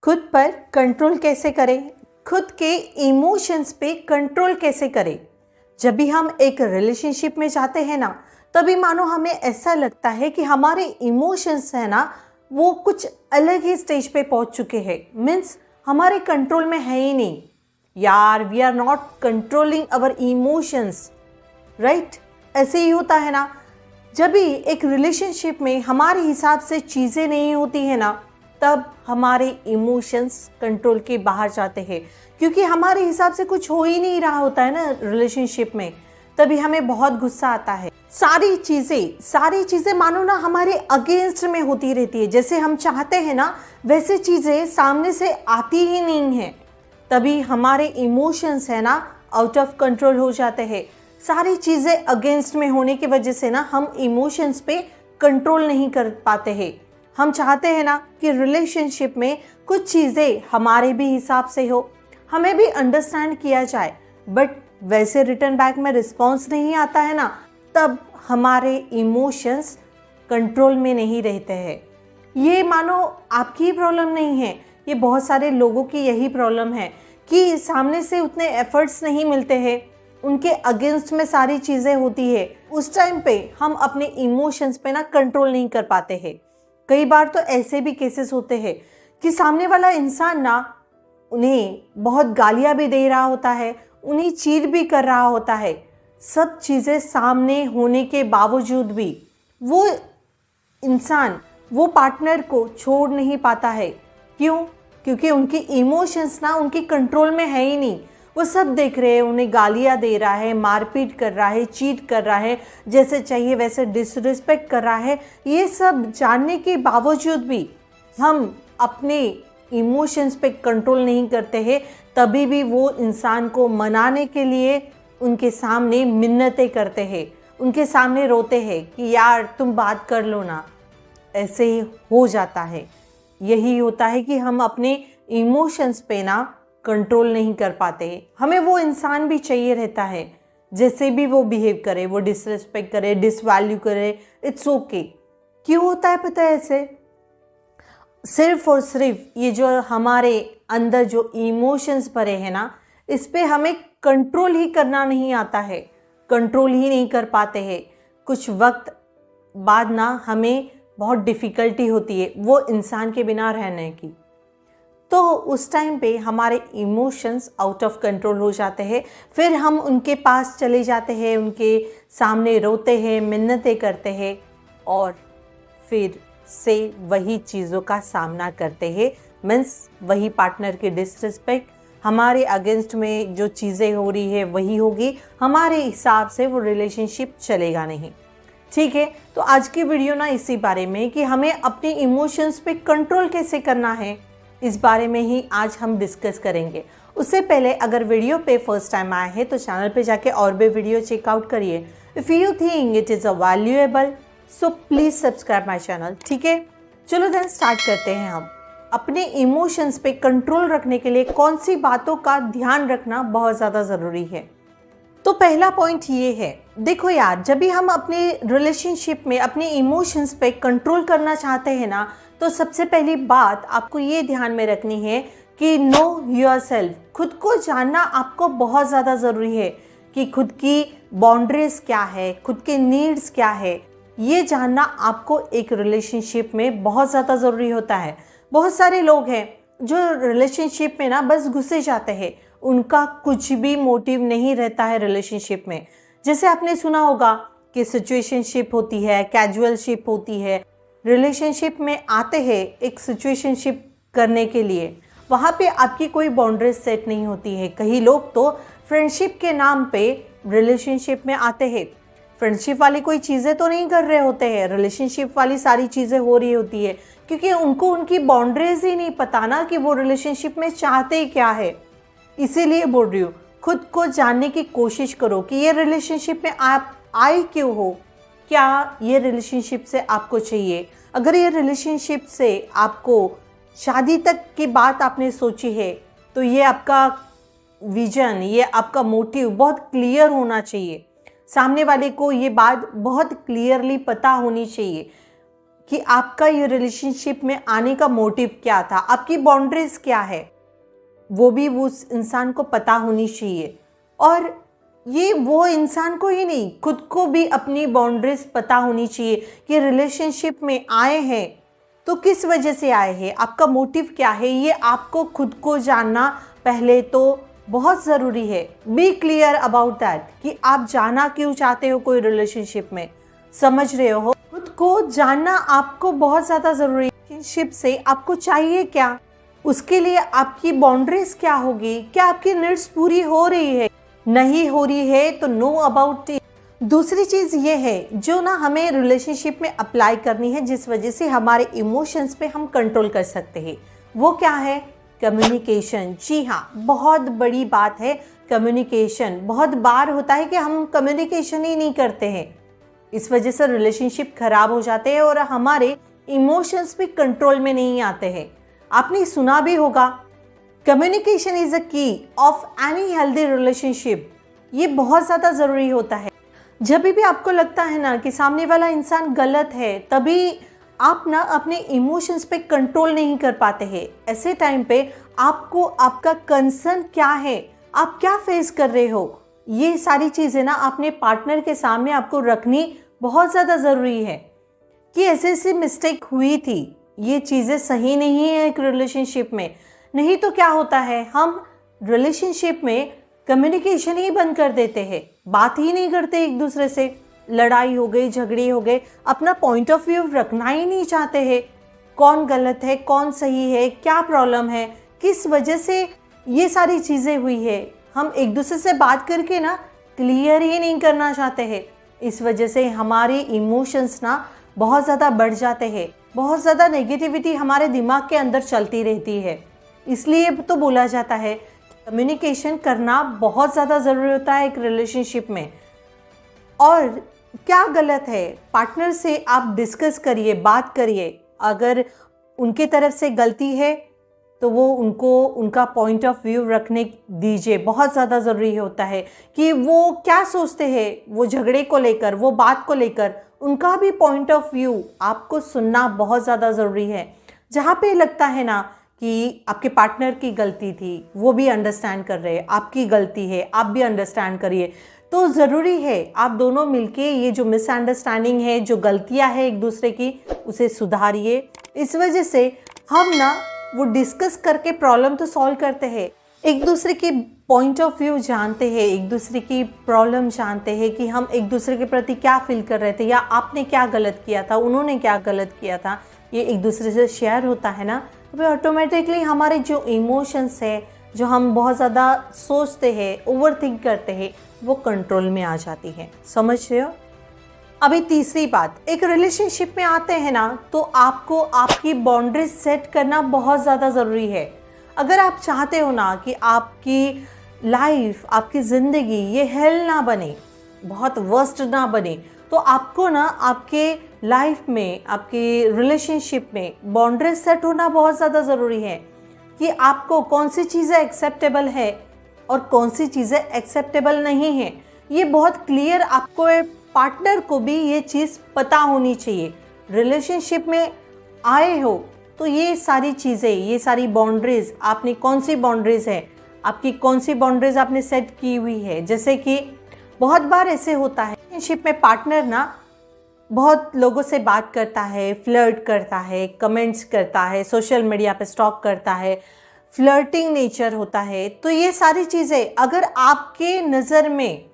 खुद पर कंट्रोल कैसे करें, खुद के इमोशंस पे कंट्रोल कैसे करें। जब भी हम एक रिलेशनशिप में जाते हैं ना, तभी मानो हमें ऐसा लगता है कि हमारे इमोशंस है ना, वो कुछ अलग ही स्टेज पे पहुंच चुके हैं। मीन्स हमारे कंट्रोल में है ही नहीं यार, we are not controlling our emotions, right. ऐसे ही होता है ना, जब भी एक रिलेशनशिप में हमारे हिसाब से चीज़ें नहीं होती है ना, तब हमारे इमोशंस कंट्रोल के बाहर जाते हैं, क्योंकि हमारे हिसाब से कुछ हो ही नहीं रहा होता है ना रिलेशनशिप में। तभी हमें बहुत गुस्सा आता है। सारी चीज़ें मानो ना हमारे अगेंस्ट में होती रहती है। जैसे हम चाहते हैं ना, वैसे चीज़ें सामने से आती ही नहीं हैं। तभी हमारे इमोशंस है ना आउट ऑफ कंट्रोल हो जाते हैं। सारी चीज़ें अगेंस्ट में होने की वजह से ना हम इमोशंस पे कंट्रोल नहीं कर पाते हैं। हम चाहते हैं ना कि रिलेशनशिप में कुछ चीज़ें हमारे भी हिसाब से हो, हमें भी अंडरस्टैंड किया जाए, बट वैसे रिटर्न बैक में रिस्पॉन्स नहीं आता है ना, तब हमारे इमोशंस कंट्रोल में नहीं रहते हैं। ये मानो आपकी ही प्रॉब्लम नहीं है, ये बहुत सारे लोगों की यही प्रॉब्लम है कि सामने से उतने एफर्ट्स नहीं मिलते हैं, उनके अगेंस्ट में सारी चीज़ें होती है। उस टाइम पे हम अपने इमोशंस पे ना कंट्रोल नहीं कर पाते हैं। कई बार तो ऐसे भी केसेस होते हैं कि सामने वाला इंसान ना उन्हें बहुत गालियां भी दे रहा होता है, उन्हें चीट भी कर रहा होता है। सब चीज़ें सामने होने के बावजूद भी वो इंसान वो पार्टनर को छोड़ नहीं पाता है। क्यों? क्योंकि उनकी इमोशंस ना उनके कंट्रोल में है ही नहीं। वो सब देख रहे हैं, उन्हें गालियां दे रहा है, मारपीट कर रहा है, चीट कर रहा है, जैसे चाहिए वैसे डिसरिस्पेक्ट कर रहा है। ये सब जानने के बावजूद भी हम अपने इमोशंस पे कंट्रोल नहीं करते हैं। तभी भी वो इंसान को मनाने के लिए उनके सामने मिन्नतें करते हैं, उनके सामने रोते हैं कि यार तुम बात कर लो ना। ऐसे ही हो जाता है। यही होता है कि हम अपने इमोशंस पे ना कंट्रोल नहीं कर पाते। हमें वो इंसान भी चाहिए रहता है, जैसे भी वो बिहेव करे, वो डिसरिस्पेक्ट करे, डिसवैल्यू करे, इट्स ओके। क्यों होता है पता है ऐसे? सिर्फ और सिर्फ ये जो हमारे अंदर जो इमोशंस भरे हैं ना, इस पे हमें कंट्रोल ही करना नहीं आता है, कंट्रोल ही नहीं कर पाते हैं। कुछ वक्त बाद ना हमें बहुत डिफ़िकल्टी होती है वो इंसान के बिना रहने की। तो उस टाइम पे हमारे इमोशंस आउट ऑफ कंट्रोल हो जाते हैं। फिर हम उनके पास चले जाते हैं, उनके सामने रोते हैं, मिन्नतें करते हैं और फिर से वही चीज़ों का सामना करते हैं। मीन्स वही पार्टनर की डिसरिस्पेक्ट, हमारे अगेंस्ट में जो चीज़ें हो रही है वही होगी, हमारे हिसाब से वो रिलेशनशिप चलेगा नहीं। ठीक है, तो आज की वीडियो ना इसी बारे में कि हमें अपने इमोशंस पे कंट्रोल कैसे करना है, इस बारे में ही आज हम डिस्कस करेंगे। उससे पहले अगर वीडियो पे फर्स्ट टाइम आए हैं तो चैनल पे जाके और भी वीडियो चेकआउट करिए। If you think it is a valuable so please subscribe my channel. ठीक है, चलो देन स्टार्ट करते हैं। हम अपने इमोशंस पे कंट्रोल रखने के लिए कौन सी बातों का ध्यान रखना बहुत ज़्यादा ज़रूरी है। तो पहला पॉइंट ये है, देखो यार, जब भी हम अपने रिलेशनशिप में अपने इमोशंस पे कंट्रोल करना चाहते हैं ना, तो सबसे पहली बात आपको ये ध्यान में रखनी है कि नो योरसेल्फ, खुद को जानना आपको बहुत ज़्यादा ज़रूरी है कि खुद की बाउंड्रीज क्या है, खुद के नीड्स क्या है, ये जानना आपको एक रिलेशनशिप में बहुत ज़्यादा ज़रूरी होता है। बहुत सारे लोग हैं जो रिलेशनशिप में ना बस घुसे जाते हैं, उनका कुछ भी मोटिव नहीं रहता है रिलेशनशिप में। जैसे आपने सुना होगा कि सिचुएशनशिप होती है, कैजुअलशिप होती है। रिलेशनशिप में आते हैं एक सिचुएशनशिप करने के लिए, वहाँ पे आपकी कोई बाउंड्रीज सेट नहीं होती है। कई लोग तो फ्रेंडशिप के नाम पे रिलेशनशिप में आते हैं, फ्रेंडशिप वाली कोई चीज़ें तो नहीं कर रहे होते हैं, रिलेशनशिप वाली सारी चीज़ें हो रही होती है, क्योंकि उनको उनकी बाउंड्रीज ही नहीं पता ना कि वो रिलेशनशिप में चाहते क्या है। इसीलिए बोल रही हूँ, खुद को जानने की कोशिश करो कि ये रिलेशनशिप में आप आए क्यों हो, क्या ये रिलेशनशिप से आपको चाहिए। अगर ये रिलेशनशिप से आपको शादी तक की बात आपने सोची है, तो ये आपका विजन, ये आपका मोटिव बहुत क्लियर होना चाहिए। सामने वाले को ये बात बहुत क्लियरली पता होनी चाहिए कि आपका ये रिलेशनशिप में आने का मोटिव क्या था, आपकी बाउंड्रीज क्या है, वो भी उस इंसान को पता होनी चाहिए। और ये वो इंसान को ही नहीं, खुद को भी अपनी बाउंड्रीज पता होनी चाहिए कि रिलेशनशिप में आए हैं तो किस वजह से आए हैं, आपका मोटिव क्या है, ये आपको खुद को जानना पहले तो बहुत ज़रूरी है। बी क्लियर अबाउट दैट कि आप जाना क्यों चाहते हो कोई रिलेशनशिप में, समझ रहे हो। खुद को जानना आपको बहुत ज़्यादा ज़रूरी है। रिलेशनशिप से आपको चाहिए क्या, उसके लिए आपकी बाउंड्रीज क्या होगी, क्या आपकी नीड्स पूरी हो रही है, नहीं हो रही है तो नो अबाउट इट। दूसरी चीज़ ये है जो ना हमें रिलेशनशिप में अप्लाई करनी है, जिस वजह से हमारे इमोशंस पे हम कंट्रोल कर सकते हैं, वो क्या है, कम्युनिकेशन। जी हाँ, बहुत बड़ी बात है कम्युनिकेशन। बहुत बार होता है कि हम कम्युनिकेशन ही नहीं करते हैं, इस वजह से रिलेशनशिप खराब हो जाते हैं और हमारे इमोशंस भी कंट्रोल में नहीं आते हैं। आपने सुना भी होगा, कम्युनिकेशन इज अ की ऑफ एनी हेल्दी रिलेशनशिप। ये बहुत ज़्यादा ज़रूरी होता है। जब भी आपको लगता है ना कि सामने वाला इंसान गलत है, तभी आप ना अपने इमोशंस पे कंट्रोल नहीं कर पाते हैं। ऐसे टाइम पे आपको आपका कंसर्न क्या है, आप क्या फेस कर रहे हो, ये सारी चीज़ें ना अपने पार्टनर के सामने आपको रखनी बहुत ज़्यादा ज़रूरी है कि ऐसे ऐसी मिस्टेक हुई थी, ये चीज़ें सही नहीं है एक रिलेशनशिप में। नहीं तो क्या होता है, हम रिलेशनशिप में कम्युनिकेशन ही बंद कर देते हैं, बात ही नहीं करते एक दूसरे से, लड़ाई हो गई, झगड़े हो गए, अपना पॉइंट ऑफ व्यू रखना ही नहीं चाहते हैं, कौन गलत है, कौन सही है, क्या प्रॉब्लम है, किस वजह से ये सारी चीज़ें हुई है, हम एक दूसरे से बात करके ना क्लियर ही नहीं करना चाहते हैं। इस वजह से हमारे इमोशंस ना बहुत ज़्यादा बढ़ जाते हैं, बहुत ज़्यादा नेगेटिविटी हमारे दिमाग के अंदर चलती रहती है। इसलिए तो बोला जाता है कम्युनिकेशन करना बहुत ज़्यादा ज़रूरी होता है एक रिलेशनशिप में। और क्या गलत है, पार्टनर से आप डिस्कस करिए, बात करिए। अगर उनके तरफ से गलती है तो वो उनको उनका पॉइंट ऑफ व्यू रखने दीजिए। बहुत ज़्यादा ज़रूरी होता है कि वो क्या सोचते हैं, वो झगड़े को लेकर, वो बात को लेकर, उनका भी पॉइंट ऑफ व्यू आपको सुनना बहुत ज़्यादा ज़रूरी है। जहाँ पे लगता है ना कि आपके पार्टनर की गलती थी, वो भी अंडरस्टैंड कर रहे हैं, आपकी गलती है, आप भी अंडरस्टैंड करिए, तो ज़रूरी है आप दोनों मिलके ये जो मिसअंडरस्टैंडिंग है, जो गलतियां हैं एक दूसरे की, उसे सुधारिए। इस वजह से हम ना वो डिस्कस करके प्रॉब्लम तो सॉल्व करते हैं, एक दूसरे की पॉइंट ऑफ व्यू जानते हैं, एक दूसरे की प्रॉब्लम जानते हैं कि हम एक दूसरे के प्रति क्या फील कर रहे थे, या आपने क्या गलत किया था, उन्होंने क्या गलत किया था, ये एक दूसरे से शेयर होता है ना, तो ऑटोमेटिकली हमारे जो इमोशंस है, जो हम बहुत ज़्यादा सोचते हैं, ओवरथिंक करते हैं, वो कंट्रोल में आ जाती है। समझ रहे हो। अभी तीसरी बात, एक रिलेशनशिप में आते हैं ना तो आपको आपकी बाउंड्रीज सेट करना बहुत ज़्यादा ज़रूरी है। अगर आप चाहते हो ना कि आपकी लाइफ, आपकी ज़िंदगी ये हेल ना बने, बहुत वर्स्ट ना बने, तो आपको ना आपके लाइफ में, आपके रिलेशनशिप में बाउंड्रीज सेट होना बहुत ज़्यादा ज़रूरी है कि आपको कौन सी चीज़ें एक्सेप्टेबल है और कौन सी चीज़ें एक्सेप्टेबल नहीं है। ये बहुत क्लियर आपको पार्टनर को भी ये चीज़ पता होनी चाहिए। रिलेशनशिप में आए हो तो ये सारी चीज़ें, ये सारी बाउंड्रीज, आपने कौन सी बाउंड्रीज है, आपकी कौन सी बाउंड्रीज आपने सेट की हुई है। जैसे कि बहुत बार ऐसे होता है रिलेशनशिप में पार्टनर ना बहुत लोगों से बात करता है, फ्लर्ट करता है, कमेंट्स करता है, सोशल मीडिया पे स्टॉक करता है, फ्लर्टिंग नेचर होता है। तो ये सारी चीज़ें अगर आपके नज़र में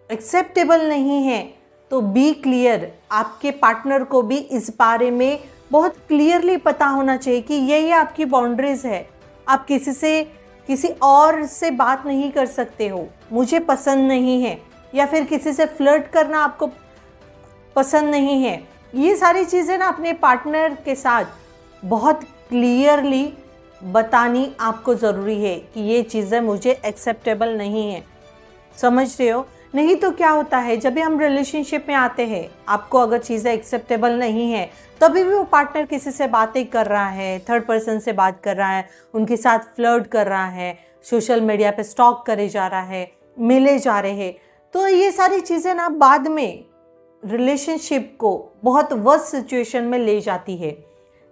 एक्सेप्टेबल नहीं है तो बी क्लियर, आपके पार्टनर को भी इस बारे में बहुत क्लियरली पता होना चाहिए कि ये आपकी बाउंड्रीज है। आप किसी से, किसी और से बात नहीं कर सकते हो, मुझे पसंद नहीं है, या फिर किसी से फ्लर्ट करना आपको पसंद नहीं है। ये सारी चीज़ें ना अपने पार्टनर के साथ बहुत क्लियरली बतानी आपको ज़रूरी है कि ये चीज़ें मुझे एक्सेप्टेबल नहीं है। समझ रहे हो। नहीं तो क्या होता है, जब भी हम रिलेशनशिप में आते हैं, आपको अगर चीज़ें एक्सेप्टेबल नहीं है, तभी भी वो पार्टनर किसी से बातें कर रहा है, थर्ड पर्सन से बात कर रहा है, उनके साथ फ्लर्ट कर रहा है, सोशल मीडिया पे स्टॉक करे जा रहा है, मिले जा रहे हैं, तो ये सारी चीज़ें ना बाद में रिलेशनशिप को बहुत वर्स्ट सिचुएशन में ले जाती है।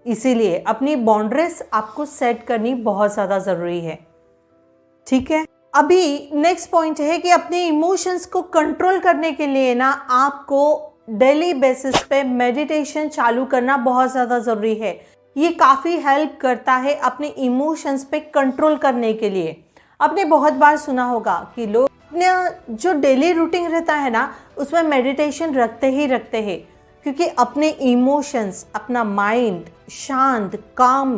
इसीलिए अपनी बाउंड्रीज आपको सेट करनी बहुत ज़्यादा ज़रूरी है। ठीक है, अभी नेक्स्ट पॉइंट है कि अपने इमोशंस को कंट्रोल करने के लिए ना आपको डेली बेसिस पे मेडिटेशन चालू करना बहुत ज़्यादा ज़रूरी है। ये काफ़ी हेल्प करता है अपने इमोशंस पे कंट्रोल करने के लिए। आपने बहुत बार सुना होगा कि लोग अपना जो डेली रूटीन रहता है ना उसमें मेडिटेशन रखते ही रखते हैं, क्योंकि अपने इमोशंस, अपना माइंड शांत काम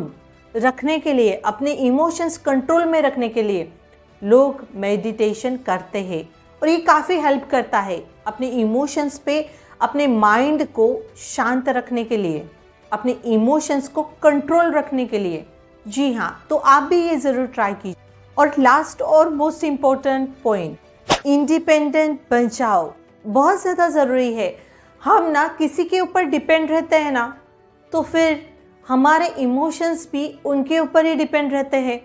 रखने के लिए, अपने इमोशंस कंट्रोल में रखने के लिए लोग मेडिटेशन करते हैं। और ये काफ़ी हेल्प करता है अपने इमोशंस पे, अपने माइंड को शांत रखने के लिए, अपने इमोशंस को कंट्रोल रखने के लिए। जी हाँ, तो आप भी ये ज़रूर ट्राई कीजिए। और लास्ट और मोस्ट इम्पोर्टेंट पॉइंट, इंडिपेंडेंट बन जाओ, बहुत ज़्यादा ज़रूरी है। हम ना किसी के ऊपर डिपेंड रहते हैं ना, तो फिर हमारे इमोशंस भी उनके ऊपर ही डिपेंड रहते हैं।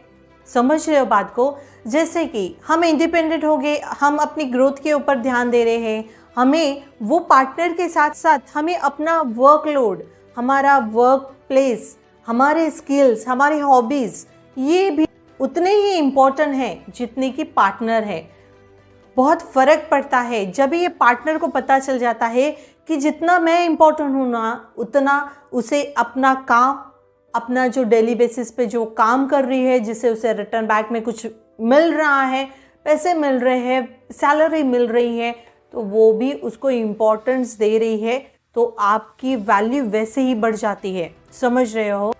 समझ रहे हो बात को? जैसे कि हम इंडिपेंडेंट हो गए, हम अपनी ग्रोथ के ऊपर ध्यान दे रहे हैं, हमें वो पार्टनर के साथ साथ हमें अपना वर्कलोड, हमारा वर्क प्लेस, हमारे स्किल्स, हमारी हॉबीज़, ये भी उतने ही इम्पोर्टेंट हैं जितने कि पार्टनर है। बहुत फ़र्क पड़ता है जब ये पार्टनर को पता चल जाता है कि जितना मैं इम्पोर्टेंट हूँ ना, उतना उसे अपना काम, अपना जो डेली बेसिस पे जो काम कर रही है, जिससे उसे रिटर्न बैक में कुछ मिल रहा है, पैसे मिल रहे हैं, सैलरी मिल रही है, तो वो भी उसको इम्पोर्टेंस दे रही है, तो आपकी वैल्यू वैसे ही बढ़ जाती है। समझ रहे हो?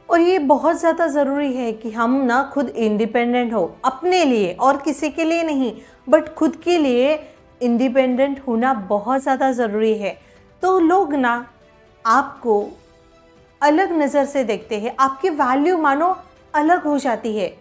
और ये बहुत ज़्यादा ज़रूरी है कि हम ना खुद इंडिपेंडेंट हो अपने लिए, और किसी के लिए नहीं, बट खुद के लिए इंडिपेंडेंट होना बहुत ज़्यादा ज़रूरी है। तो लोग ना आपको अलग नज़र से देखते हैं, आपकी वैल्यू मानो अलग हो जाती है।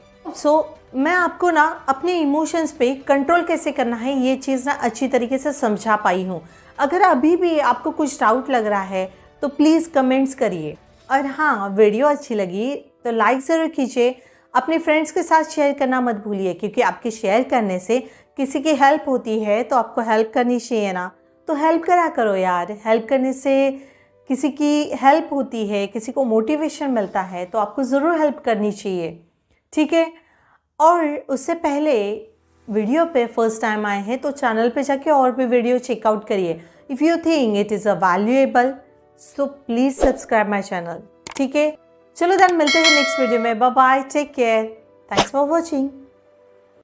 मैं आपको ना अपने इमोशंस पे कंट्रोल कैसे करना है ये चीज़ ना अच्छी तरीके से समझा पाई हूँ। अगर अभी भी आपको कुछ डाउट लग रहा है तो प्लीज़ कमेंट्स करिए। और हाँ, वीडियो अच्छी लगी तो लाइक ज़रूर कीजिए, अपने फ्रेंड्स के साथ शेयर करना मत भूलिए, क्योंकि आपके शेयर करने से किसी की हेल्प होती है तो आपको हेल्प करनी चाहिए ना, तो हेल्प करा करो यार। हेल्प करने से किसी की हेल्प होती है, किसी को मोटिवेशन मिलता है, तो आपको ज़रूर हेल्प करनी चाहिए। ठीक है, और उससे पहले वीडियो पे फर्स्ट टाइम आए हैं तो चैनल पे जाके और भी वीडियो चेकआउट करिए। If you think it is a valuable so please subscribe my channel. ठीक है, चलो देन मिलते हैं नेक्स्ट वीडियो में। Bye bye, take care, thanks for watching.